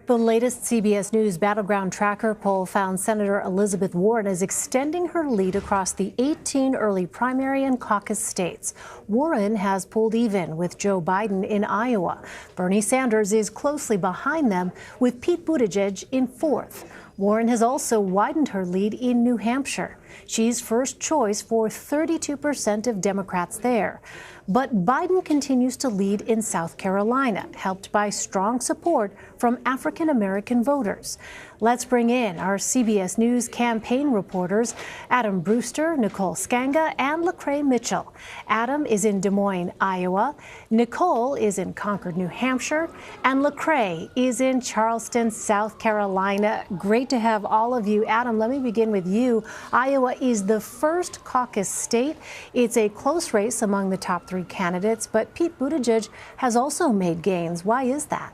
The latest CBS News Battleground Tracker poll found Senator Elizabeth Warren is extending her lead across the 18 early primary and caucus states. Warren has pulled even with Joe Biden in Iowa. Bernie Sanders is closely behind them, with Pete Buttigieg in fourth. Warren has also widened her lead in New Hampshire. She's first choice for 32% of Democrats there. But Biden continues to lead in South Carolina, helped by strong support from African-American voters. Let's bring in our CBS News campaign reporters, Adam Brewster, Nicole Sganga, and LaCrai Mitchell. Adam is in Des Moines, Iowa. Nicole is in Concord, New Hampshire. And LaCrai is in Charleston, South Carolina. Great to have all of you. Adam, let me begin with you. Iowa is the first caucus state. It's a close race among the top three candidates, but Pete Buttigieg has also made gains. Why is that?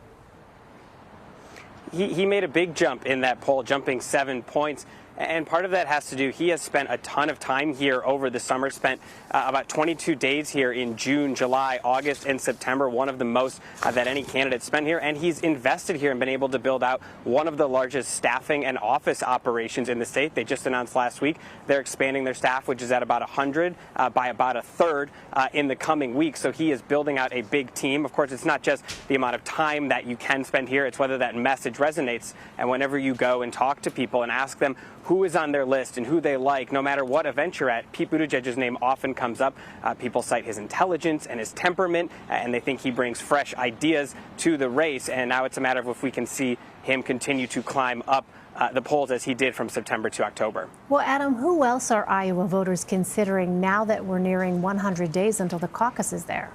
He made a big jump in that poll, jumping 7 points. And part of that has to do, he has spent a ton of time here over the summer, spent about 22 days here in June, July, August, and September, one of the most that any candidate spent here. And he's invested here and been able to build out one of the largest staffing and office operations in the state. They just announced last week they're expanding their staff, which is at about 100 by about a third in the coming weeks. So he is building out a big team. Of course, it's not just the amount of time that you can spend here, it's whether that message resonates. And whenever you go and talk to people and ask them who is on their list and who they like, no matter what event you're at, Pete Buttigieg's name often comes up. People cite his intelligence and his temperament, and they think he brings fresh ideas to the race. And now it's a matter of if we can see him continue to climb up the polls as he did from September to October. Well, Adam, who else are Iowa voters considering now that we're nearing 100 days until the caucus is there?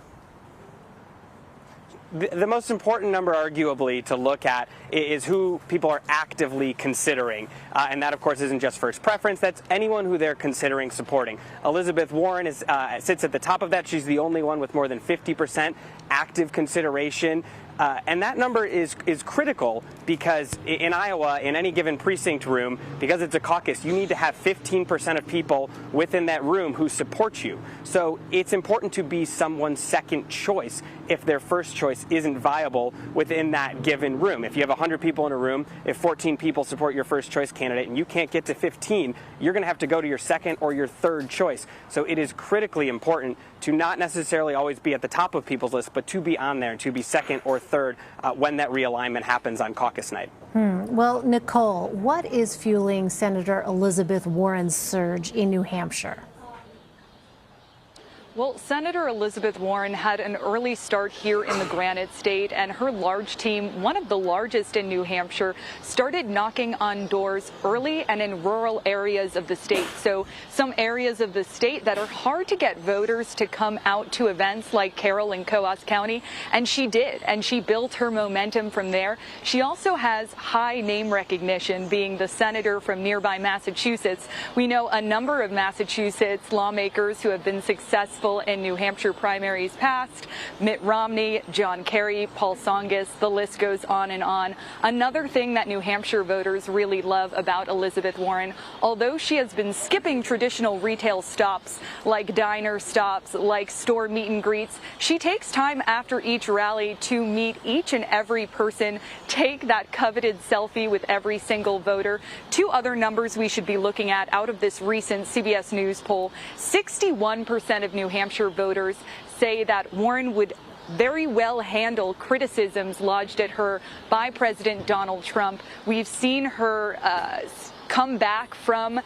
The most important number, arguably, to look at is who people are actively considering. And that, of course, isn't just first preference. That's anyone who they're considering supporting. Elizabeth Warren sits at the top of that. She's the only one with more than 50% active consideration. And that number is critical because in Iowa, in any given precinct room, because it's a caucus, you need to have 15% of people within that room who support you. So it's important to be someone's second choice if their first choice isn't viable within that given room. If you have 100 people in a room, if 14 people support your first choice candidate and you can't get to 15, you're going to have to go to your second or your third choice. So it is critically important to not necessarily always be at the top of people's list, but to be on there and to be second or third when that realignment happens on caucus night. Well, Nicole, what is fueling Senator Elizabeth Warren's surge in New Hampshire? Well, Senator Elizabeth Warren had an early start here in the Granite State, and her large team, one of the largest in New Hampshire, started knocking on doors early and in rural areas of the state. So some areas of the state that are hard to get voters to come out to events like Carroll and Coos County, and she did, and she built her momentum from there. She also has high name recognition, being the senator from nearby Massachusetts. We know a number of Massachusetts lawmakers who have been successful in New Hampshire primaries past: Mitt Romney, John Kerry, Paul Tsongas, the list goes on and on. Another thing that New Hampshire voters really love about Elizabeth Warren, although she has been skipping traditional retail stops like diner stops, like store meet and greets, she takes time after each rally to meet each and every person, take that coveted selfie with every single voter. Two other numbers we should be looking at out of this recent CBS News poll: 61% of New Hampshire voters say that Warren would very well handle criticisms lodged at her by President Donald Trump. We've seen her come back from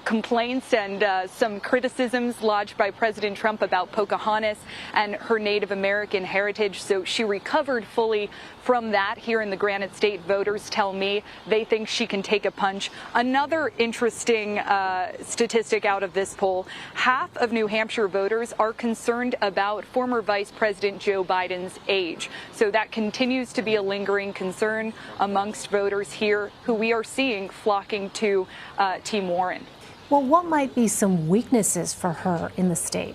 complaints and some criticisms lodged by President Trump about Pocahontas and her Native American heritage. So she recovered fully from that here in the Granite State. Voters tell me they think she can take a punch. Another interesting statistic out of this poll: half of New Hampshire voters are concerned about former Vice President Joe Biden's age. So that continues to be a lingering concern amongst voters here, who we are seeing flocking to Team Warren. Well, what might be some weaknesses for her in the state?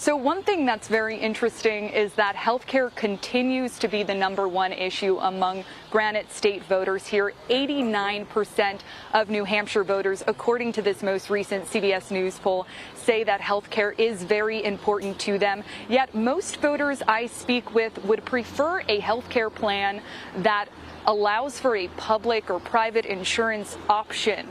So one thing that's very interesting is that healthcare continues to be the #1 issue among Granite State voters here. 89% of New Hampshire voters, according to this most recent CBS News poll, say that healthcare is very important to them. Yet most voters I speak with would prefer a healthcare plan that allows for a public or private insurance option,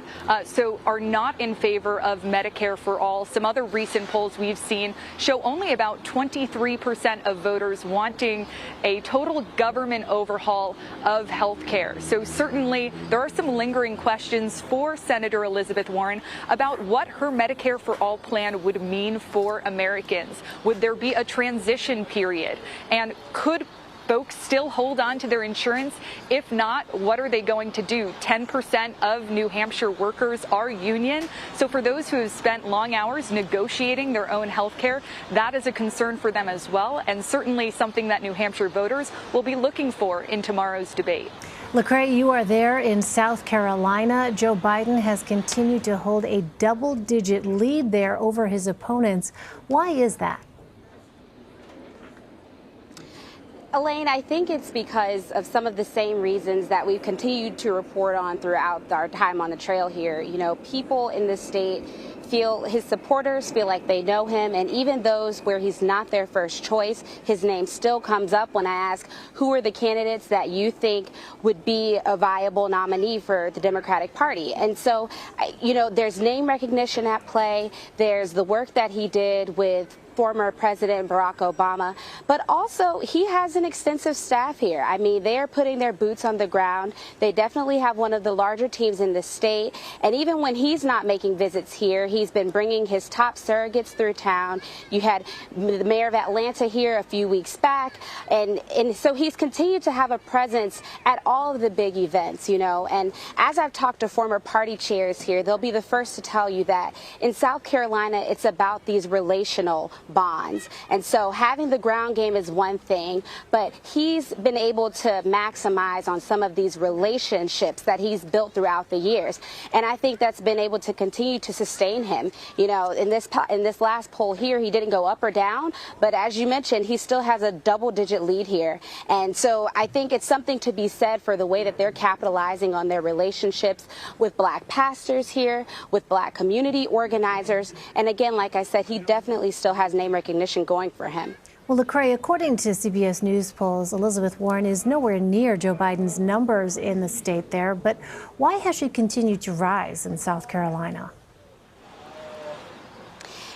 so are not in favor of Medicare for all. Some other recent polls we've seen show only about 23% of voters wanting a total government overhaul of health care. So certainly there are some lingering questions for Senator Elizabeth Warren about what her Medicare for all plan would mean for Americans. Would there be a transition period? And could folks still hold on to their insurance? If not, what are they going to do? 10% of New Hampshire workers are union. So for those who have spent long hours negotiating their own health care, that is a concern for them as well, and certainly something that New Hampshire voters will be looking for in tomorrow's debate. LaCrai, you are there in South Carolina. Joe Biden has continued to hold a double-digit lead there over his opponents. Why is that? Elaine, I think it's because of some of the same reasons that we've continued to report on throughout our time on the trail here. You know, people in this state feel, his supporters feel like they know him, and even those where he's not their first choice, his name still comes up when I ask who are the candidates that you think would be a viable nominee for the Democratic Party. And so, you know, there's name recognition at play. There's the work that he did with former President Barack Obama, but also he has an extensive staff here. I mean, they are putting their boots on the ground. They definitely have one of the larger teams in the state. And even when he's not making visits here, he's been bringing his top surrogates through town. You had the mayor of Atlanta here a few weeks back. And so he's continued to have a presence at all of the big events, you know. And as I've talked to former party chairs here, they'll be the first to tell you that in South Carolina, it's about these relational bonds. And so having the ground game is one thing, but he's been able to maximize on some of these relationships that he's built throughout the years. And I think that's been able to continue to sustain him. You know, in this last poll here, he didn't go up or down, but as you mentioned, he still has a double-digit lead here. And so I think it's something to be said for the way that they're capitalizing on their relationships with black pastors here, with black community organizers. And again, like I said, he definitely still has name recognition going for him. Well, LaCrai, according to CBS News polls, Elizabeth Warren is nowhere near Joe Biden's numbers in the state there. But why has she continued to rise in South Carolina?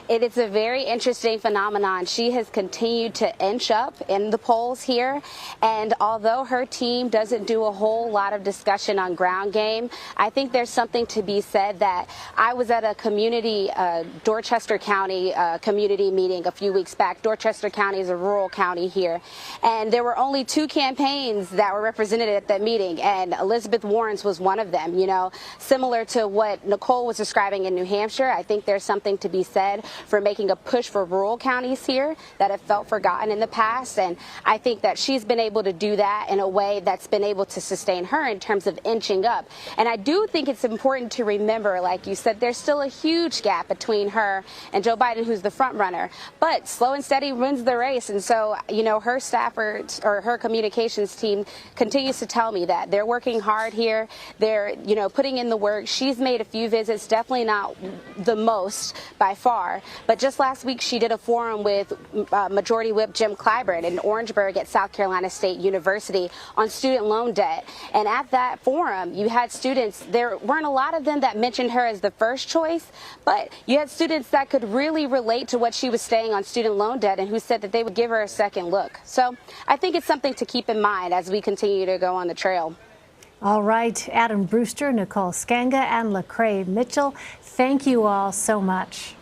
It is a very interesting phenomenon. She has continued to inch up in the polls here. And although her team doesn't do a whole lot of discussion on ground game, I think there's something to be said that I was at a community, Dorchester County community meeting a few weeks back. Dorchester County is a rural county here. And there were only 2 campaigns that were represented at that meeting. And Elizabeth Warren's was one of them, you know, similar to what Nicole was describing in New Hampshire. I think there's something to be said for making a push for rural counties here that have felt forgotten in the past. And I think that she's been able to do that in a way that's been able to sustain her in terms of inching up. And I do think it's important to remember, like you said, there's still a huge gap between her and Joe Biden, who's the front runner. But slow and steady wins the race. And so, you know, her staffers or her communications team continues to tell me that they're working hard here. They're, you know, putting in the work. She's made a few visits, definitely not the most by far. But just last week, she did a forum with Majority Whip Jim Clyburn in Orangeburg at South Carolina State University on student loan debt. And at that forum, you had students, there weren't a lot of them that mentioned her as the first choice, but you had students that could really relate to what she was saying on student loan debt and who said that they would give her a second look. So I think it's something to keep in mind as we continue to go on the trail. All right, Adam Brewster, Nicole Sganga, and LaCrai Mitchell, thank you all so much.